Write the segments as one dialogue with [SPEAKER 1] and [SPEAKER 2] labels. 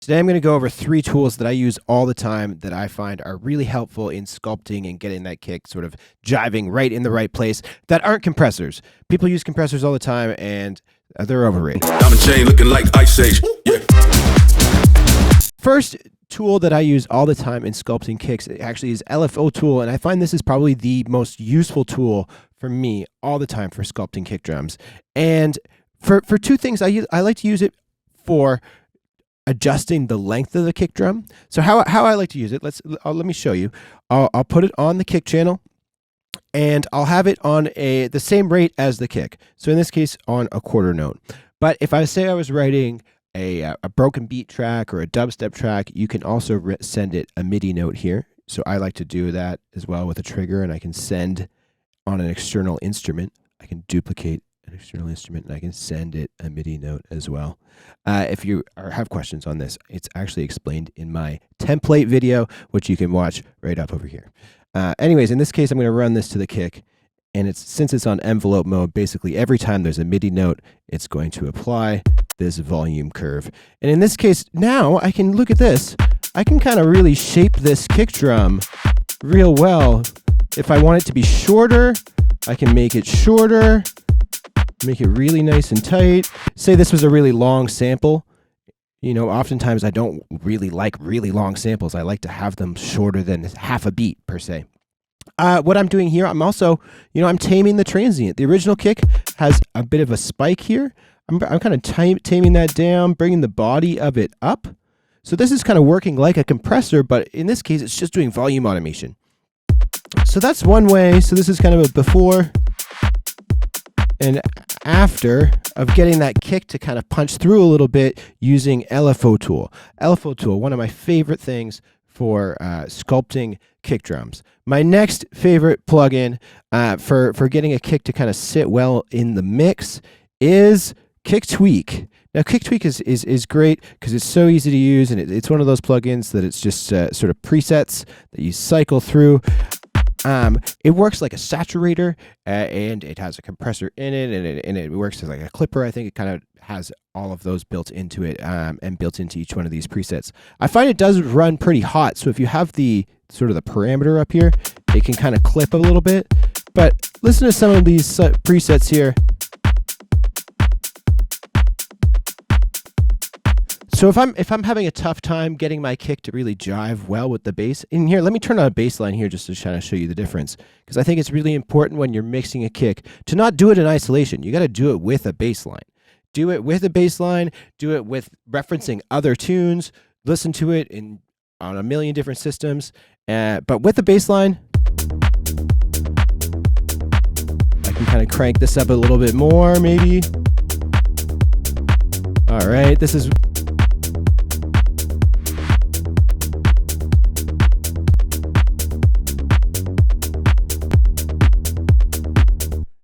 [SPEAKER 1] Today I'm going to go over 3 tools that I use all the time that I find are really helpful in sculpting and getting that kick sort of jiving right in the right place that aren't compressors. People use compressors all the time and they're overrated.
[SPEAKER 2] Diamond chain looking like Ice Age. Yeah.
[SPEAKER 1] First tool that I use all the time in sculpting kicks actually is LFO Tool, and I find this is probably the most useful tool for me all the time for sculpting kick drums. And for 2 things, I like to use it for adjusting the length of the kick drum. So how I like to use it, let me show you. I'll put it on the kick channel, and I'll have it on the same rate as the kick. So in this case, on a quarter note. But if I say I was writing a broken beat track or a dubstep track, you can also send it a MIDI note here. So I like to do that as well with a trigger, and I can send on an external instrument. I can duplicate an external instrument, and I can send it a MIDI note as well. If you have questions on this, it's actually explained in my template video, which you can watch right up over here. Anyways, in this case, I'm going to run this to the kick, and since it's on envelope mode, basically every time there's a MIDI note, it's going to apply this volume curve. And in this case, now I can look at this. I can kind of really shape this kick drum real well. If I want it to be shorter, I can make it shorter. Make it really nice and tight. Say this was a really long sample. You know, oftentimes I don't really like really long samples. I like to have them shorter than half a beat per se. What I'm doing here, I'm also, I'm taming the transient. The original kick has a bit of a spike here. I'm kind of taming that down, bringing the body of it up. So this is kind of working like a compressor, but in this case, it's just doing volume automation. So that's one way. So this is kind of a before and after of getting that kick to kind of punch through a little bit using LFO Tool. LFO Tool, one of my favorite things for sculpting kick drums. My next favorite plugin for getting a kick to kind of sit well in the mix is Kick Tweak. Now, Kick Tweak is great because it's so easy to use, and it's one of those plugins that it's just sort of presets that you cycle through. It works like a saturator, and it has a compressor in it, and it works as like a clipper. I think it kind of has all of those built into it, and built into each one of these presets. I find it does run pretty hot, so if you have the sort of the parameter up here, it can kind of clip a little bit. But listen to some of these presets here. So if I'm having a tough time getting my kick to really jive well with the bass, in here, let me turn on a bass line here just to kind of show you the difference, because I think it's really important when you're mixing a kick to not do it in isolation. You got to do it with a bass line. Do it with a bass line, do it with referencing other tunes, listen to it on a million different systems, but with the bass line, I can kind of crank this up a little bit more maybe. All right, this is...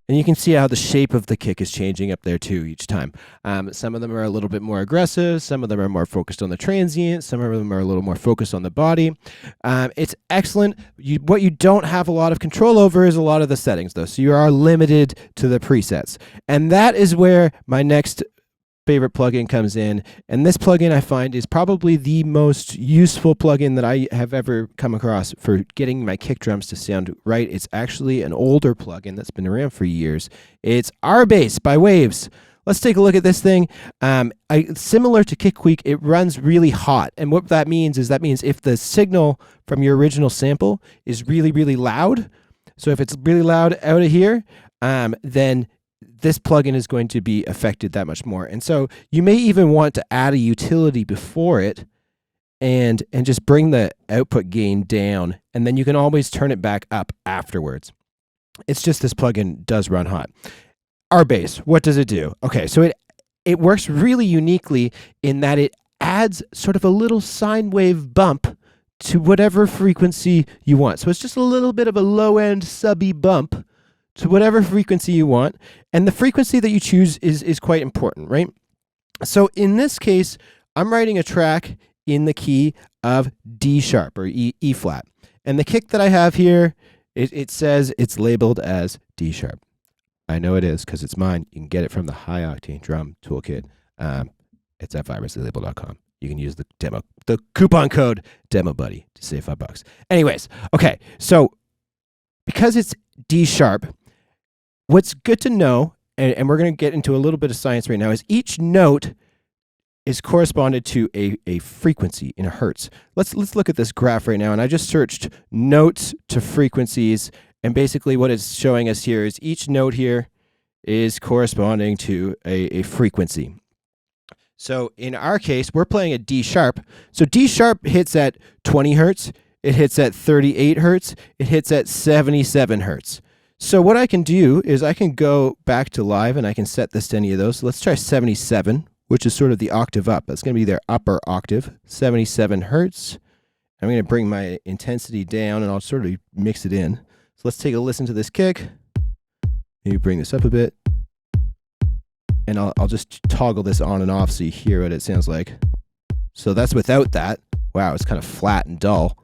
[SPEAKER 1] And you can see how the shape of the kick is changing up there too each time. Some of them are a little bit more aggressive. Some of them are more focused on the transient. Some of them are a little more focused on the body. It's excellent. What you don't have a lot of control over is a lot of the settings though. So you are limited to the presets. And that is where my next favorite plugin comes in, and this plugin I find is probably the most useful plugin that I have ever come across for getting my kick drums to sound right. It's actually an older plugin that's been around for years. It's RBass by Waves. Let's take a look at this thing. Similar to Kick Tweak, it runs really hot, and what that means is if the signal from your original sample is really, really loud, so if it's really loud out of here, then this plugin is going to be affected that much more. And so you may even want to add a utility before it and just bring the output gain down, and then you can always turn it back up afterwards. It's just this plugin does run hot. RBass, what does it do? Okay, so it works really uniquely in that it adds sort of a little sine wave bump to whatever frequency you want. So it's just a little bit of a low-end subby bump to whatever frequency you want, and the frequency that you choose is quite important, right? So in this case, I'm writing a track in the key of D sharp or E flat, and the kick that I have here, it says it's labeled as D sharp. I know it is because it's mine. You can get it from the High Octane Drum Toolkit. It's at viruslabel.com. you can use the coupon code DEMOBUDDY to save $5. Anyways, okay, so because it's D sharp, what's good to know, and we're going to get into a little bit of science right now, is each note is corresponded to a frequency in hertz. Let's look at this graph right now, and I just searched notes to frequencies, and basically what it's showing us here is each note here is corresponding to a frequency. So in our case, we're playing a D sharp. So D sharp hits at 20 hertz, it hits at 38 hertz, it hits at 77 hertz. So what I can do is I can go back to live and I can set this to any of those. So let's try 77, which is sort of the octave up. That's going to be their upper octave, 77 hertz. I'm going to bring my intensity down and I'll sort of mix it in. So let's take a listen to this kick. Maybe bring this up a bit. And I'll just toggle this on and off so you hear what it sounds like. So that's without that. Wow, it's kind of flat and dull.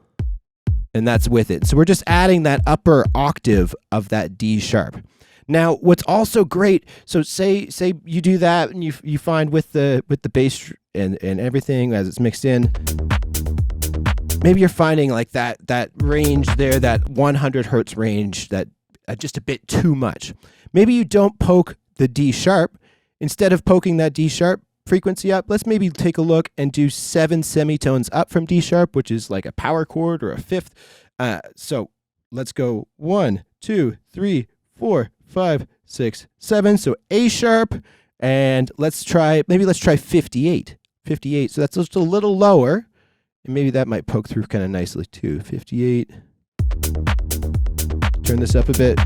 [SPEAKER 1] And that's with it. So we're just adding that upper octave of that D sharp. Now, what's also great, so say you do that and you find with the bass and everything as it's mixed in, maybe you're finding like that range there, that 100 hertz range, that just a bit too much. Maybe you don't poke the D sharp. Instead of poking that D sharp frequency up, let's maybe take a look and do 7 semitones up from D sharp, which is like a power chord or a fifth. So let's go 1, 2, 3, 4, 5, 6, 7. So A sharp, and let's try 58. 58. So that's just a little lower, and maybe that might poke through kind of nicely too. 58. Turn this up a bit.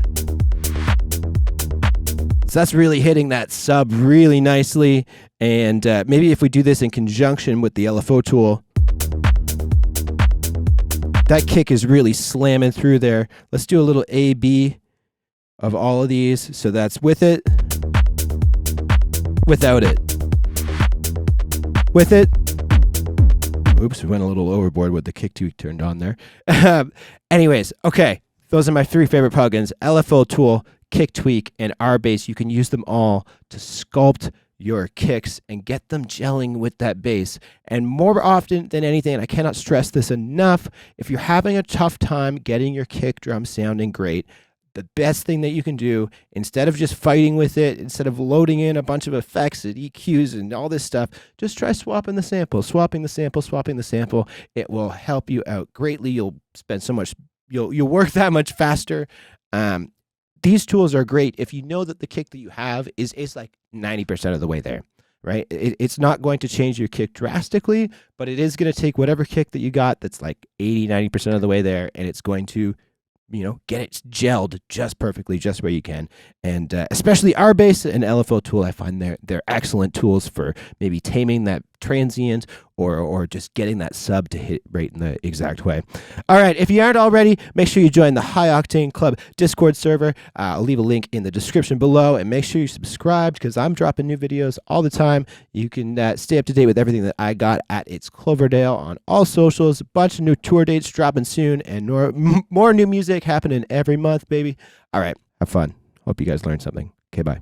[SPEAKER 1] So that's really hitting that sub really nicely. And maybe if we do this in conjunction with the LFO tool, that kick is really slamming through there. Let's do a little A-B of all of these. So that's with it, without it, with it. Oops, we went a little overboard with the kick tweak turned on there. Anyways, okay. Those are my 3 favorite plugins: LFO Tool, Kick Tweak, and R-Bass. You can use them all to sculpt your kicks and get them gelling with that bass. And more often than anything, and I cannot stress this enough, if you're having a tough time getting your kick drum sounding great, the best thing that you can do, instead of just fighting with it, instead of loading in a bunch of effects and EQs and all this stuff, just try swapping the sample. It will help you out greatly. You'll spend so much, you'll work that much faster. These tools are great if you know that the kick that you have is like 90% of the way there, right? It's not going to change your kick drastically, but it is going to take whatever kick that you got that's like 80-90% of the way there, and it's going to, get it gelled just perfectly, just where you can. And especially R-Bass and LFO Tool, I find they're excellent tools for maybe taming that transient or just getting that sub to hit right in the exact way. All right, if you aren't already, make sure you join the High Octane Club Discord server. I'll leave a link in the description below, and make sure you subscribe because I'm dropping new videos all the time. You can stay up to date with everything that I got at It's Cloverdale on all socials. A bunch of new tour dates dropping soon, and more new music happening every month, baby. All right, have fun. Hope you guys learned something. Okay, bye.